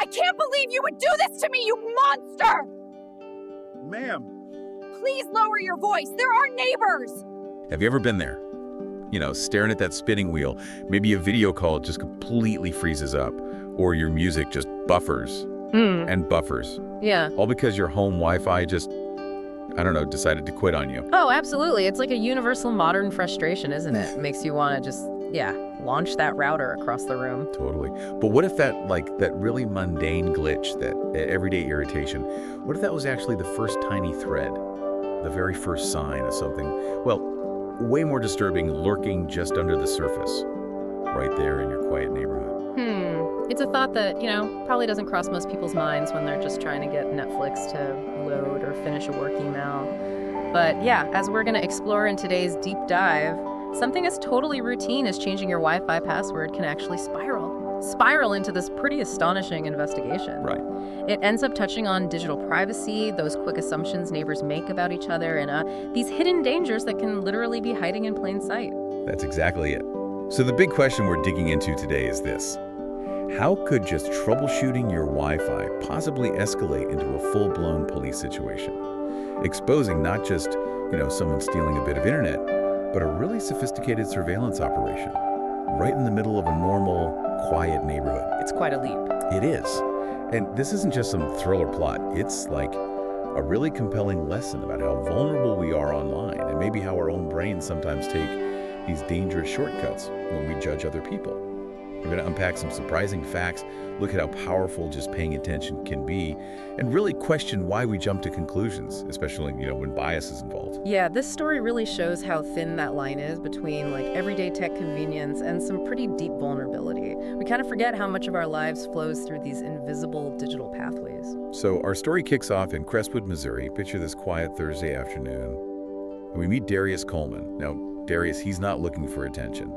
I can't believe you would do this to me, you monster! Ma'am. Please lower your voice. There are neighbors. Have you ever been there? You know, staring at that spinning wheel. Maybe a video call just completely freezes up, or your music just buffers and buffers. Yeah. All because your home Wi-Fi just, I don't know, decided to quit on you. Oh, absolutely. It's like a universal modern frustration, isn't it? Makes you want to just, launch that router across the room. Totally. But what if that really mundane glitch, that everyday irritation, what if that was actually the first tiny thread, the very first sign of something, well, way more disturbing, lurking just under the surface, right there in your quiet neighborhood? It's a thought that, probably doesn't cross most people's minds when they're just trying to get Netflix to load or finish a work email. But yeah, as we're going to explore in today's deep dive, something as totally routine as changing your Wi-Fi password can actually spiral into this pretty astonishing investigation. Right. It ends up touching on digital privacy, those quick assumptions neighbors make about each other, and these hidden dangers that can literally be hiding in plain sight. That's exactly it. So the big question we're digging into today is this. How could just troubleshooting your Wi-Fi possibly escalate into a full-blown police situation? Exposing not just, someone stealing a bit of internet, but a really sophisticated surveillance operation right in the middle of a normal, quiet neighborhood. It's quite a leap. It is. And this isn't just some thriller plot. It's like a really compelling lesson about how vulnerable we are online and maybe how our own brains sometimes take these dangerous shortcuts when we judge other people. We're going to unpack some surprising facts, look at how powerful just paying attention can be, and really question why we jump to conclusions, especially, when bias is involved. Yeah, this story really shows how thin that line is between everyday tech convenience and some pretty deep vulnerability. We kind of forget how much of our lives flows through these invisible digital pathways. So our story kicks off in Crestwood, Missouri. Picture this quiet Thursday afternoon. And we meet Darius Coleman. Now, Darius, he's not looking for attention.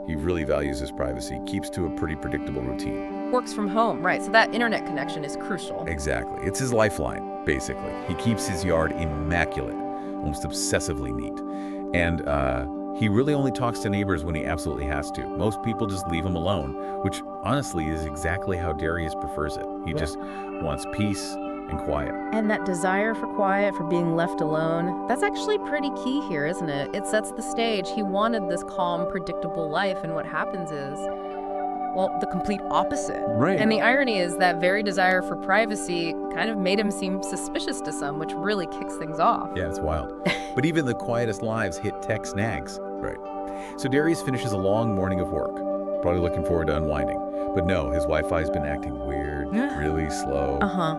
He really values his privacy, keeps to a pretty predictable routine. Works from home, right, so that internet connection is crucial. Exactly. It's his lifeline, basically. He keeps his yard immaculate, almost obsessively neat. And he really only talks to neighbors when he absolutely has to. Most people just leave him alone, which honestly is exactly how Darius prefers it. He just wants peace and quiet. And that desire for quiet, for being left alone, that's actually pretty key here, isn't it? It sets the stage. He wanted this calm, predictable life, and what happens is, well, the complete opposite. Right. And the irony is that very desire for privacy kind of made him seem suspicious to some, which really kicks things off. Yeah, it's wild. But even the quietest lives hit tech snags. Right. So Darius finishes a long morning of work, probably looking forward to unwinding. But no, his Wi-Fi's been acting weird, really slow.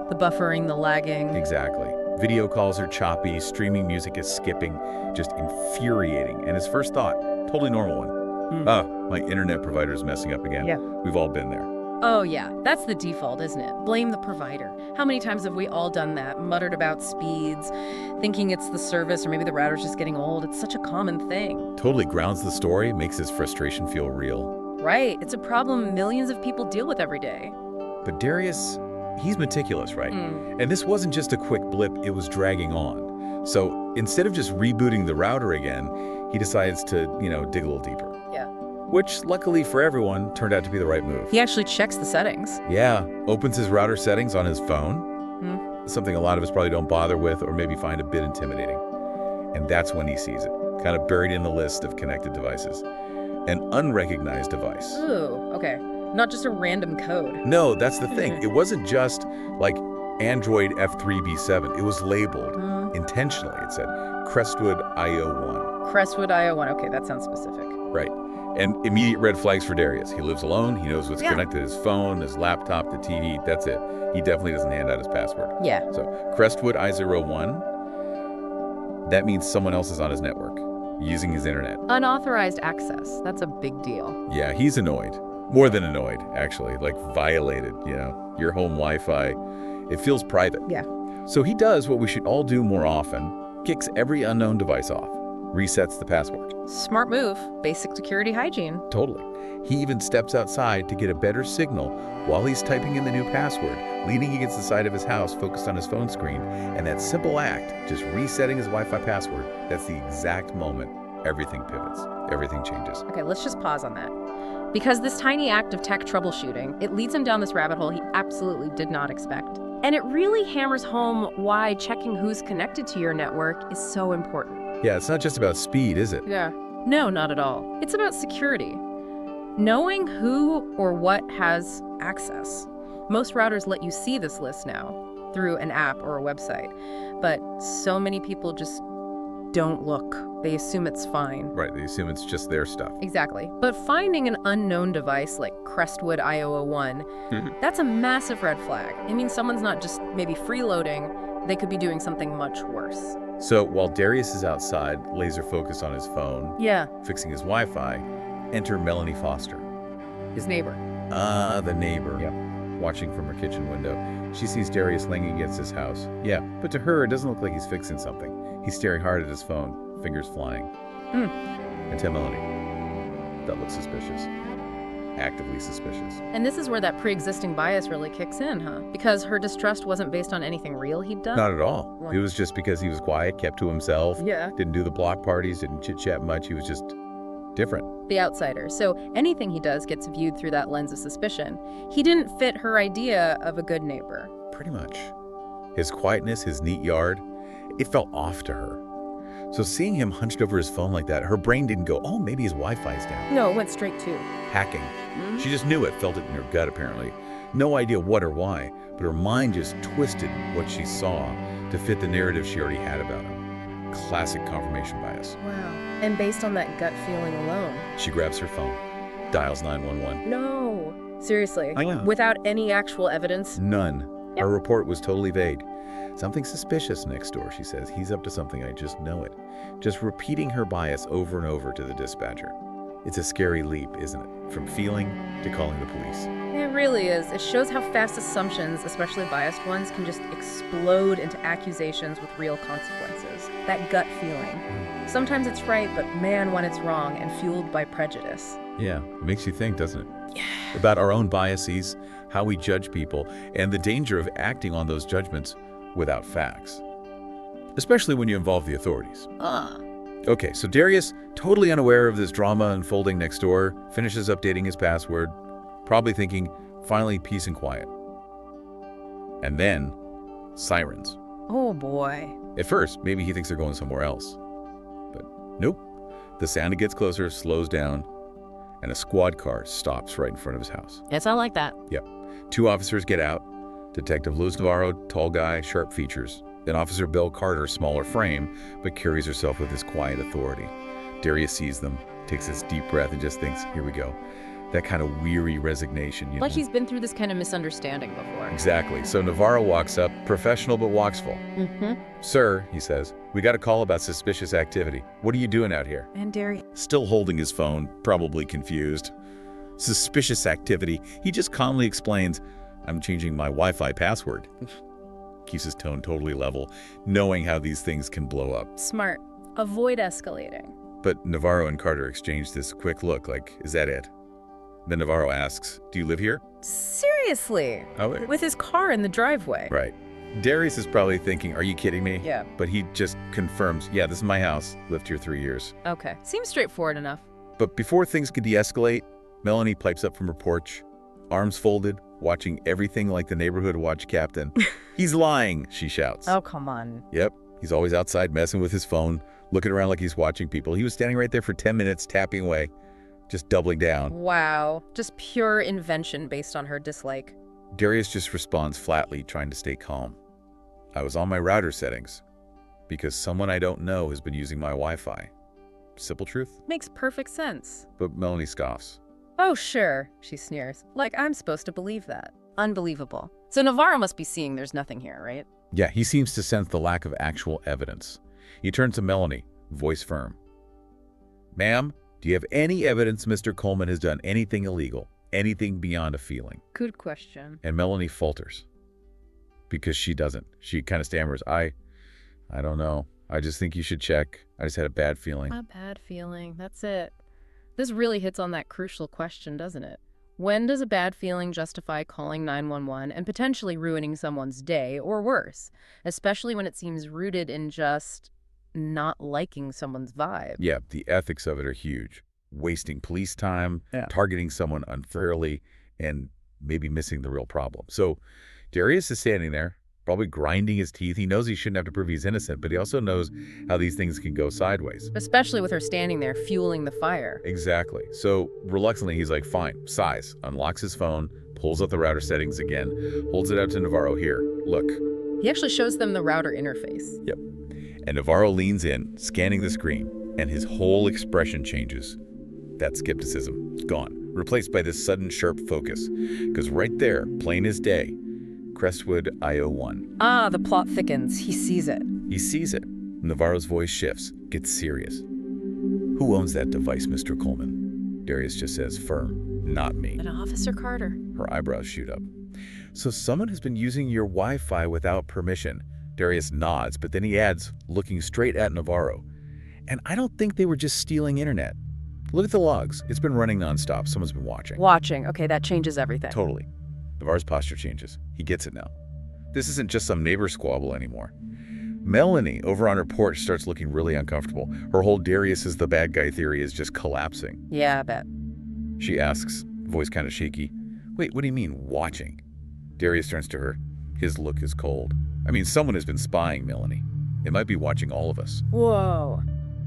The buffering, the lagging. Exactly. Video calls are choppy, streaming music is skipping, just infuriating. And his first thought, totally normal one. My internet provider's messing up again. Yeah. We've all been there. Oh yeah, that's the default, isn't it? Blame the provider. How many times have we all done that? Muttered about speeds, thinking it's the service or maybe the router's just getting old. It's such a common thing. Totally grounds the story, makes his frustration feel real. Right. It's a problem millions of people deal with every day. But Darius, he's meticulous, right? And this wasn't just a quick blip, it was dragging on. So instead of just rebooting the router again, he decides to, dig a little deeper. Yeah. Which, luckily for everyone, turned out to be the right move. He actually checks the settings. Yeah, opens his router settings on his phone. Something a lot of us probably don't bother with or maybe find a bit intimidating. And that's when he sees it, kind of buried in the list of connected devices. An unrecognized device. Ooh, okay. Not just a random code. No, that's the thing. It wasn't just like Android F3B7. It was labeled intentionally. It said Crestwood IO1. Crestwood IO1. Okay, that sounds specific. Right. And immediate red flags for Darius. He lives alone. He knows what's connected to his phone, his laptop, the TV. That's it. He definitely doesn't hand out his password. Yeah. So Crestwood I01, that means someone else is on his network, using his internet. Unauthorized access. That's a big deal. Yeah, he's annoyed. More than annoyed, actually. Like violated, your home Wi-Fi. It feels private. Yeah. So he does what we should all do more often, kicks every unknown device off, resets the password. Smart move. Basic security hygiene. Totally. He even steps outside to get a better signal while he's typing in the new password, leaning against the side of his house, focused on his phone screen. And that simple act, just resetting his Wi-Fi password, that's the exact moment everything pivots, everything changes. Okay, let's just pause on that. Because this tiny act of tech troubleshooting, it leads him down this rabbit hole he absolutely did not expect. And it really hammers home why checking who's connected to your network is so important. Yeah, it's not just about speed, is it? Yeah. No, not at all. It's about security. Knowing who or what has access. Most routers let you see this list now through an app or a website, but so many people just don't look. They assume it's fine. Right, they assume it's just their stuff. Exactly. But finding an unknown device like Crestwood Iowa 1, that's a massive red flag. It means someone's not just maybe freeloading, they could be doing something much worse. So while Darius is outside, laser focused on his phone, Yeah. fixing his Wi-Fi, enter Melanie Foster. His neighbor. The neighbor. Yep. Watching from her kitchen window. She sees Darius leaning against his house. Yeah, but to her, it doesn't look like he's fixing something. He's staring hard at his phone, fingers flying. And to Melanie, that looks suspicious. Actively suspicious. And this is where that pre-existing bias really kicks in, huh? Because her distrust wasn't based on anything real he'd done? Not at all. It was just because he was quiet, kept to himself, Yeah. didn't do the block parties, didn't chit-chat much. He was just different. The outsider. So anything he does gets viewed through that lens of suspicion. He didn't fit her idea of a good neighbor. Pretty much. His quietness, his neat yard, it felt off to her. So seeing him hunched over his phone like that, her brain didn't go, oh, maybe his Wi-Fi's down. No, it went straight to Hacking. She just knew it, felt it in her gut apparently. No idea what or why, but her mind just twisted what she saw to fit the narrative she already had about him. Classic confirmation bias. Wow. And based on that gut feeling alone. She grabs her phone, dials 911. No. Seriously. I know. Without any actual evidence? None. Yep. Her report was totally vague. Something suspicious next door, she says. He's up to something, I just know it. Just repeating her bias over and over to the dispatcher. It's a scary leap, isn't it? From feeling to calling the police. It really is. It shows how fast assumptions, especially biased ones, can just explode into accusations with real consequences. That gut feeling. Sometimes it's right, but man, when it's wrong and fueled by prejudice. Yeah, it makes you think, doesn't it? Yeah. About our own biases, how we judge people, and the danger of acting on those judgments without facts. Especially when you involve the authorities. Okay, so Darius, totally unaware of this drama unfolding next door, finishes updating his password, probably thinking, finally peace and quiet. And then, sirens. Oh boy. At first, maybe he thinks they're going somewhere else. But nope. The sound gets closer, slows down, and a squad car stops right in front of his house. It's not like that. Yep. 2 officers get out. Detective Luz Navarro, tall guy, sharp features. Then Officer Bill Carter, smaller frame, but carries herself with his quiet authority. Darius sees them, takes this deep breath, and just thinks, here we go. That kind of weary resignation, you Like know? he's been through this kind of misunderstanding before. Exactly. So Navarro walks up, professional but walksful. Sir, he says, we got a call about suspicious activity. What are you doing out here? And Darius. Still holding his phone, probably confused. Suspicious activity. He just calmly explains, I'm changing my Wi-Fi password. Keeps his tone totally level, knowing how these things can blow up. Smart. Avoid escalating. But Navarro and Carter exchange this quick look like, is that it? Then Navarro asks, do you live here? Seriously? Oh, wait. With his car in the driveway. Right. Darius is probably thinking, are you kidding me? Yeah. But he just confirms, yeah, this is my house. Lived here 3 years. Okay. Seems straightforward enough. But before things could de-escalate, Melanie pipes up from her porch, arms folded, watching everything like the neighborhood watch captain. He's lying, she shouts. Oh, come on. Yep, he's always outside messing with his phone, looking around like he's watching people. He was standing right there for 10 minutes, tapping away, just doubling down. Wow. Just pure invention based on her dislike. Darius just responds flatly, trying to stay calm. I was on my router settings because someone I don't know has been using my Wi-Fi. Simple truth. Makes perfect sense. But Melanie scoffs. Oh, sure, she sneers. Like I'm supposed to believe that. Unbelievable. So Navarro must be seeing there's nothing here, right? Yeah, he seems to sense the lack of actual evidence. He turns to Melanie, voice firm. Ma'am, do you have any evidence Mr. Coleman has done anything illegal? Anything beyond a feeling? Good question. And Melanie falters. Because she doesn't. She kind of stammers. I don't know. I just think you should check. I just had a bad feeling. A bad feeling. That's it. This really hits on that crucial question, doesn't it? When does a bad feeling justify calling 911 and potentially ruining someone's day, or worse, especially when it seems rooted in just not liking someone's vibe? Yeah, the ethics of it are huge. wasting police time, Yeah. targeting someone unfairly, and maybe missing the real problem. So Darius is standing there, probably grinding his teeth. He knows he shouldn't have to prove he's innocent, but he also knows how these things can go sideways. Especially with her standing there fueling the fire. Exactly. So reluctantly, he's like, fine, size, unlocks his phone, pulls up the router settings again, holds it out to Navarro. Here, look. He actually shows them the router interface. Yep. And Navarro leans in, scanning the screen, and his whole expression changes. That skepticism, gone, replaced by this sudden sharp focus. Because right there, plain as day, Crestwood IO1. Ah, the plot thickens. He sees it. He sees it. Navarro's voice shifts, gets serious. Who owns that device, Mr. Coleman? Darius just says firm, not me. And Officer Carter. Her eyebrows shoot up. So someone has been using your Wi-Fi without permission. Darius nods, but then he adds, looking straight at Navarro. And I don't think they were just stealing internet. Look at the logs. It's been running nonstop. Someone's been watching. Watching. Okay, that changes everything. Totally. Navarro's posture changes. He gets it now. This isn't just some neighbor squabble anymore. Melanie, over on her porch, starts looking really uncomfortable. Her whole Darius is the bad guy theory is just collapsing. Yeah, I bet. She asks, voice kind of shaky, wait, what do you mean, watching? Darius turns to her. His look is cold. I mean, someone has been spying, Melanie. It might be watching all of us. Whoa.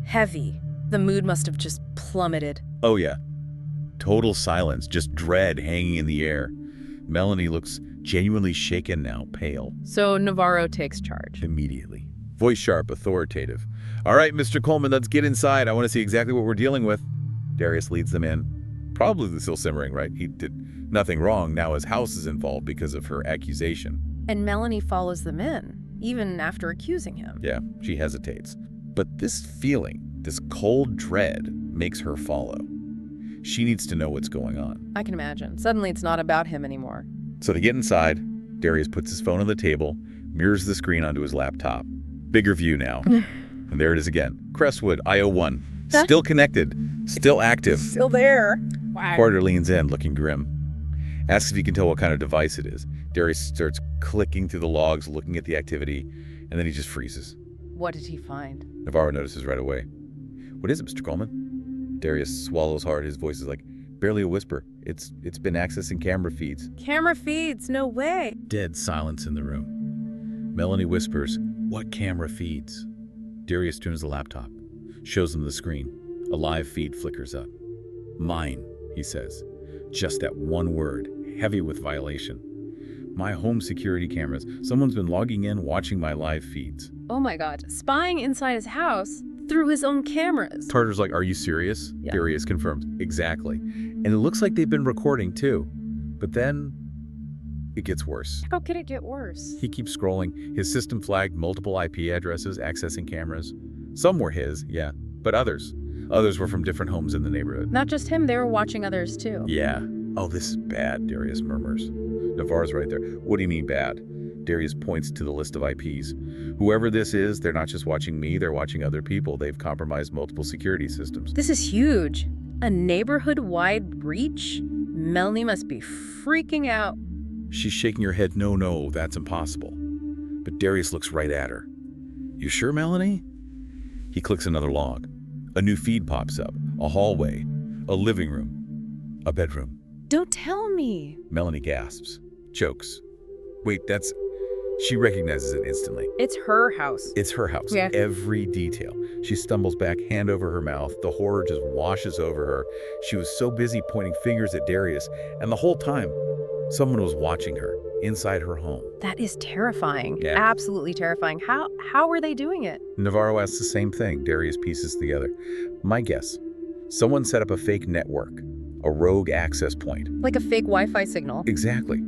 Heavy. The mood must have just plummeted. Oh, yeah. Total silence, just dread hanging in the air. Melanie looks genuinely shaken now, pale. So Navarro takes charge. Immediately. Voice sharp, authoritative. All right, Mr. Coleman, let's get inside. I want to see exactly what we're dealing with. Darius leads them in. Probably still simmering, right? He did nothing wrong. Now his house is involved because of her accusation. And Melanie follows them in, even after accusing him. Yeah, she hesitates. But this feeling, this cold dread, makes her follow. She needs to know what's going on. I can imagine. Suddenly it's not about him anymore. So to get inside, Darius puts his phone on the table, mirrors the screen onto his laptop. Bigger view now. And there it is again. Crestwood, IO1. Still connected. Still active. Still there. Wow. Carter leans in, looking grim. Asks if he can tell what kind of device it is. Darius starts clicking through the logs, looking at the activity, and then he just freezes. What did he find? Navarro notices right away. What is it, Mr. Coleman? Darius swallows hard. His voice is like barely a whisper. It's been accessing camera feeds. Camera feeds? No way. Dead silence in the room. Melanie whispers, what camera feeds? Darius turns the laptop, shows them the screen. A live feed flickers up. Mine, he says. Just that one word, heavy with violation. My home security cameras. Someone's been logging in, watching my live feeds. Oh my God. Spying inside his house through his own cameras. Carter's like, are you serious? Yeah. Darius confirms, exactly. And it looks like they've been recording too. But then it gets worse. How could it get worse? He keeps scrolling. His system flagged multiple IP addresses accessing cameras. Some were his, yeah, but others. Others were from different homes in the neighborhood. Not just him, they were watching others too. Yeah. Oh, this is bad, Darius murmurs. Navarro's right there. What do you mean bad? Darius points to the list of IPs. Whoever this is, they're not just watching me, they're watching other people. They've compromised multiple security systems. This is huge. A neighborhood-wide breach? Melanie must be freaking out. She's shaking her head, no, that's impossible. But Darius looks right at her. You sure, Melanie? He clicks another log. A new feed pops up. A hallway. A living room. A bedroom. Don't tell me. Melanie gasps. Chokes. Wait, that's... She recognizes it instantly. It's her house. It's her house. Yeah. Every detail. She stumbles back, hand over her mouth. The horror just washes over her. She was so busy pointing fingers at Darius, and the whole time, someone was watching her inside her home. That is terrifying. Yeah. Absolutely terrifying. How were they doing it? Navarro asks the same thing. Darius pieces together. My guess, someone set up a fake network, a rogue access point. Like a fake Wi-Fi signal. Exactly.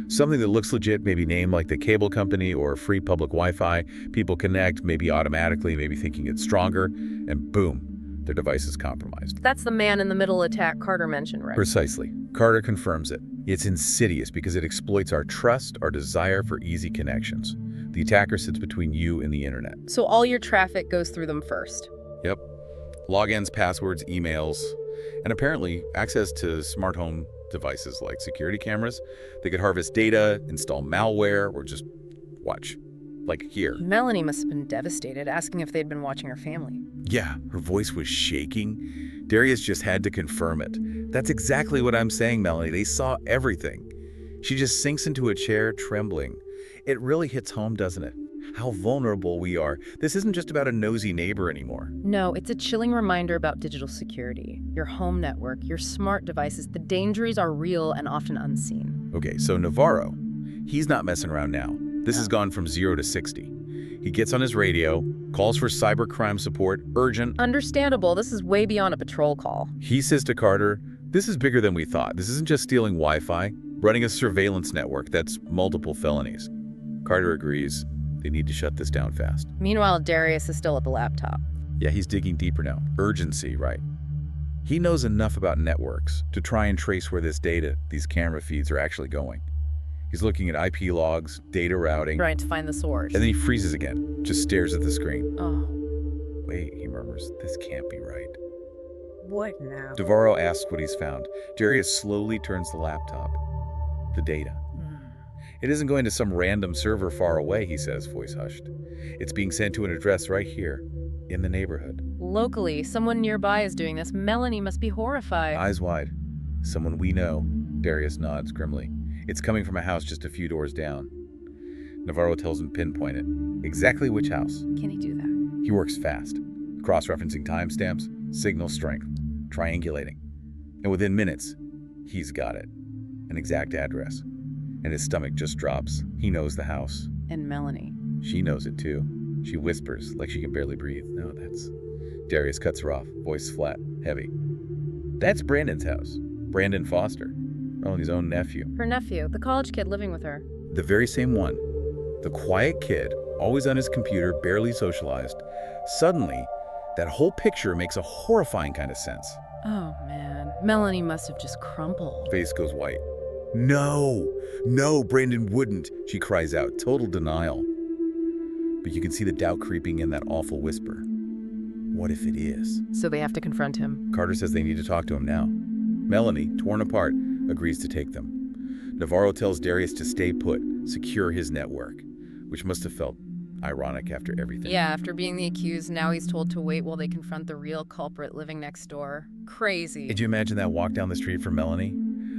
Something that looks legit, maybe named like the cable company or free public Wi-Fi. People connect, maybe automatically, maybe thinking it's stronger, and boom, their device is compromised. That's the man-in-the-middle attack Carter mentioned, right? Precisely. Carter confirms it. It's insidious because it exploits our trust, our desire for easy connections. The attacker sits between you and the internet. So all your traffic goes through them first. Yep. Logins, passwords, emails, and apparently access to smart home devices like security cameras. They could harvest data, install malware, or just watch. Like here. Melanie must have been devastated, asking if they'd been watching her family. Yeah, her voice was shaking. Darius just had to confirm it. That's exactly what I'm saying, Melanie. They saw everything. She just sinks into a chair, trembling. It really hits home, doesn't it? How vulnerable we are. This isn't just about a nosy neighbor anymore. No, it's a chilling reminder about digital security. Your home network, your smart devices, the dangers are real and often unseen. Okay, so Navarro, he's not messing around now. This has gone from 0 to 60. He gets on his radio, calls for cybercrime support, urgent. Understandable, this is way beyond a patrol call. He says to Carter, this is bigger than we thought. This isn't just stealing Wi-Fi, running a surveillance network that's multiple felonies. Carter agrees. They need to shut this down fast. Meanwhile, Darius is still at the laptop. Yeah, he's digging deeper now. Urgency, right? He knows enough about networks to try and trace where this data, these camera feeds, are actually going. He's looking at IP logs, data routing. Trying to find the source. And then he freezes again, just stares at the screen. Oh. Wait, he murmurs, this can't be right. What now? Navarro asks what he's found. Darius slowly turns the laptop. The data. It isn't going to some random server far away, he says, voice hushed. It's being sent to an address right here, in the neighborhood. Locally, someone nearby is doing this. Melanie must be horrified. Eyes wide. Someone we know. Darius nods grimly. It's coming from a house just a few doors down. Navarro tells him pinpoint it. Exactly which house. Can he do that? He works fast, cross-referencing timestamps, signal strength, triangulating. And within minutes, he's got it. An exact address. And his stomach just drops. He knows the house. And Melanie. She knows it too. She whispers like she can barely breathe. No, that's... Darius cuts her off, voice flat, heavy. That's Brandon's house. Brandon Foster, Melanie's own nephew. Her nephew, the college kid living with her. The very same one. The quiet kid, always on his computer, barely socialized. Suddenly, that whole picture makes a horrifying kind of sense. Oh, man. Melanie must have just crumpled. Face goes white. No, Brandon wouldn't, she cries out, total denial. But you can see the doubt creeping in that awful whisper. What if it is? So they have to confront him. Carter says they need to talk to him now. Melanie, torn apart, agrees to take them. Navarro tells Darius to stay put, secure his network, which must have felt ironic after everything. Yeah, after being the accused, now he's told to wait while they confront the real culprit living next door. Crazy. Did you imagine that walk down the street for Melanie?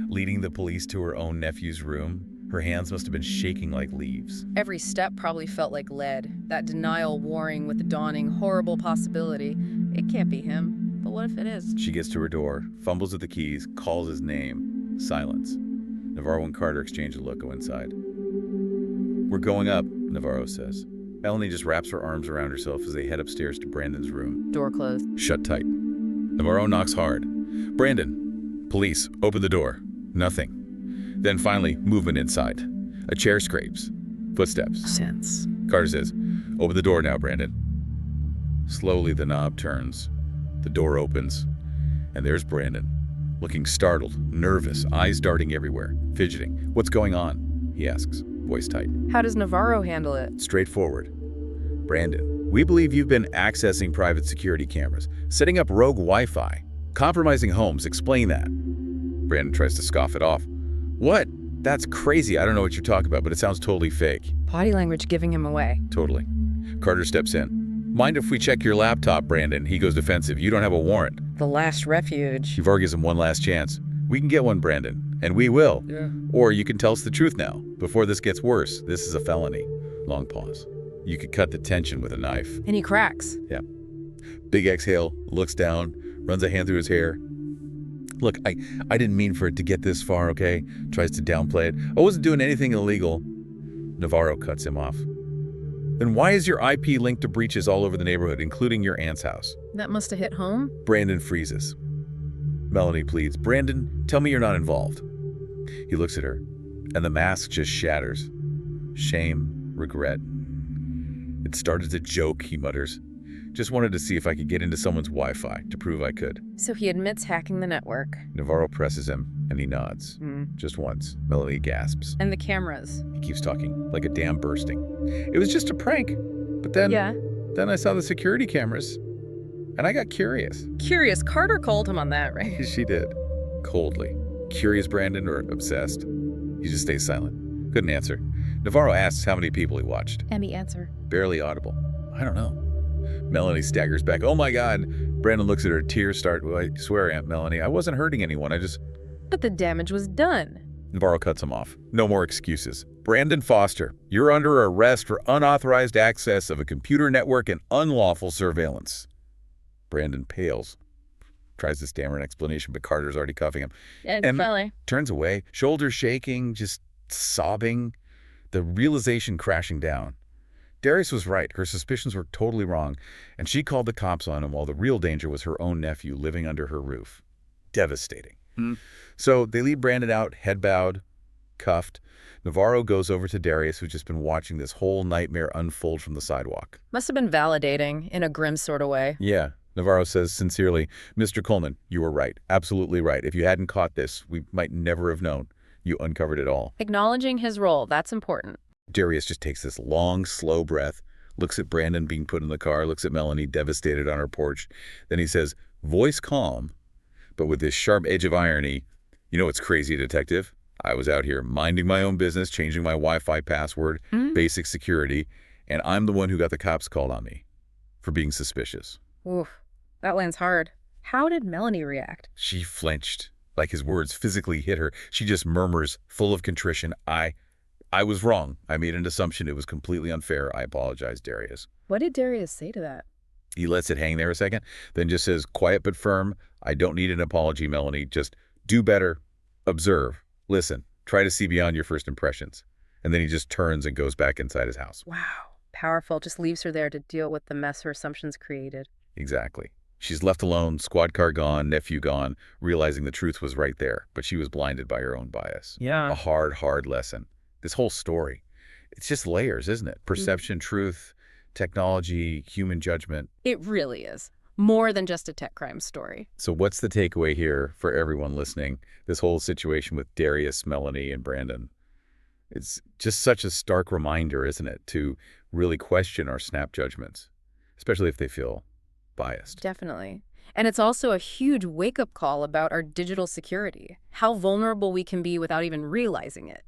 Leading the police to her own nephew's room? Her hands must have been shaking like leaves. Every step probably felt like lead. That denial warring with the dawning horrible possibility. It can't be him. But what if it is? She gets to her door, fumbles at the keys, calls his name. Silence. Navarro and Carter exchange a look, go inside. We're going up, Navarro says. Melanie just wraps her arms around herself as they head upstairs to Brandon's room. Door closed. Shut tight. Navarro knocks hard. Brandon, police, open the door. Nothing. Then finally, movement inside. A chair scrapes. Footsteps. Sense. Carter says, open the door now, Brandon. Slowly, the knob turns. The door opens. And there's Brandon, looking startled, nervous, eyes darting everywhere, fidgeting. What's going on? He asks, voice tight. How does Navarro handle it? Straightforward. Brandon, we believe you've been accessing private security cameras, setting up rogue Wi-Fi, compromising homes. Explain that. Brandon tries to scoff it off. What? That's crazy. I don't know what you're talking about, but it sounds totally fake. Body language giving him away. Totally. Carter steps in. Mind if we check your laptop, Brandon? He goes defensive. You don't have a warrant. The last refuge. Navarro gives him one last chance. We can get one, Brandon. And we will. Yeah. Or you can tell us the truth now. Before this gets worse, this is a felony. Long pause. You could cut the tension with a knife. And he cracks. Yeah. Big exhale, looks down, runs a hand through his hair. Look, I didn't mean for it to get this far, okay? Tries to downplay it. I wasn't doing anything illegal. Navarro cuts him off. Then why is your IP linked to breaches all over the neighborhood, including your aunt's house? That must have hit home. Brandon freezes. Melanie pleads, Brandon, tell me you're not involved. He looks at her, and the mask just shatters. Shame, regret. It started as a joke, he mutters. Just wanted to see if I could get into someone's Wi-Fi to prove I could. So he admits hacking the network. Navarro presses him, and he nods. Just once. Melanie gasps. And the cameras. He keeps talking, like a dam bursting. It was just a prank. But then I saw the security cameras, and I got curious. Curious. Carter called him on that, right? She did. Coldly. Curious, Brandon, or obsessed? He just stays silent. Couldn't answer. Navarro asks how many people he watched. Emmy answer. Barely audible. I don't know. Melanie staggers back. Oh my God. Brandon looks at her, tears start. Well, I swear, Aunt Melanie, I wasn't hurting anyone. But the damage was done. Navarro cuts him off. No more excuses. Brandon Foster, you're under arrest for unauthorized access of a computer network and unlawful surveillance. Brandon pales, tries to stammer an explanation, but Carter's already cuffing him. And turns away, shoulders shaking, just sobbing, the realization crashing down. Darius was right. Her suspicions were totally wrong, and she called the cops on him while the real danger was her own nephew living under her roof. Devastating. So they lead Brandon out, head bowed, cuffed. Navarro goes over to Darius, who's just been watching this whole nightmare unfold from the sidewalk. Must have been validating in a grim sort of way. Yeah. Navarro says sincerely, Mr. Coleman, you were right. Absolutely right. If you hadn't caught this, we might never have known. You uncovered it all. Acknowledging his role, that's important. Darius just takes this long, slow breath, looks at Brandon being put in the car, looks at Melanie devastated on her porch. Then he says, voice calm, but with this sharp edge of irony, you know what's crazy, detective? I was out here minding my own business, changing my Wi-Fi password, basic security, and I'm the one who got the cops called on me for being suspicious. Oof, that lands hard. How did Melanie react? She flinched, like his words physically hit her. She just murmurs, full of contrition, I was wrong. I made an assumption. It was completely unfair. I apologize, Darius. What did Darius say to that? He lets it hang there a second, then just says, quiet but firm, I don't need an apology, Melanie. Just do better, observe, listen, try to see beyond your first impressions. And then he just turns and goes back inside his house. Wow. Powerful. Just leaves her there to deal with the mess her assumptions created. Exactly. She's left alone, squad car gone, nephew gone, realizing the truth was right there, but she was blinded by her own bias. Yeah. A hard, hard lesson. This whole story, it's just layers, isn't it? Perception, truth, technology, human judgment. It really is. More than just a tech crime story. So what's the takeaway here for everyone listening? This whole situation with Darius, Melanie, and Brandon. It's just such a stark reminder, isn't it, to really question our snap judgments, especially if they feel biased. Definitely. And it's also a huge wake-up call about our digital security, how vulnerable we can be without even realizing it.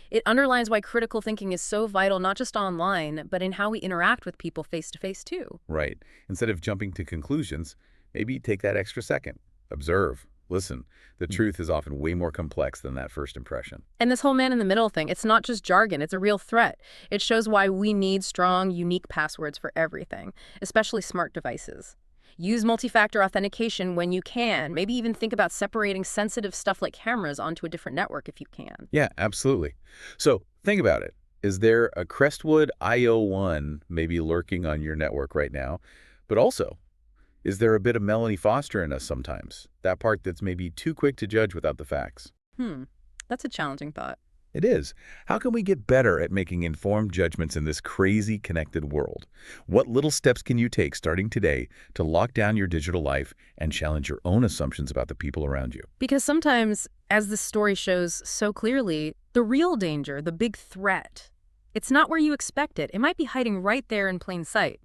It underlines why critical thinking is so vital, not just online, but in how we interact with people face-to-face, too. Right. Instead of jumping to conclusions, maybe take that extra second. Observe. Listen. The truth is often way more complex than that first impression. And this whole man-in-the-middle thing, it's not just jargon, it's a real threat. It shows why we need strong, unique passwords for everything, especially smart devices. Use multi-factor authentication when you can. Maybe even think about separating sensitive stuff like cameras onto a different network if you can. Yeah, absolutely. So think about it. Is there a Crestwood IO1 maybe lurking on your network right now? But also, is there a bit of Melanie Foster in us sometimes? That part that's maybe too quick to judge without the facts. That's a challenging thought. It is. How can we get better at making informed judgments in this crazy connected world? What little steps can you take starting today to lock down your digital life and challenge your own assumptions about the people around you? Because sometimes, as this story shows so clearly, the real danger, the big threat, it's not where you expect it. It might be hiding right there in plain sight.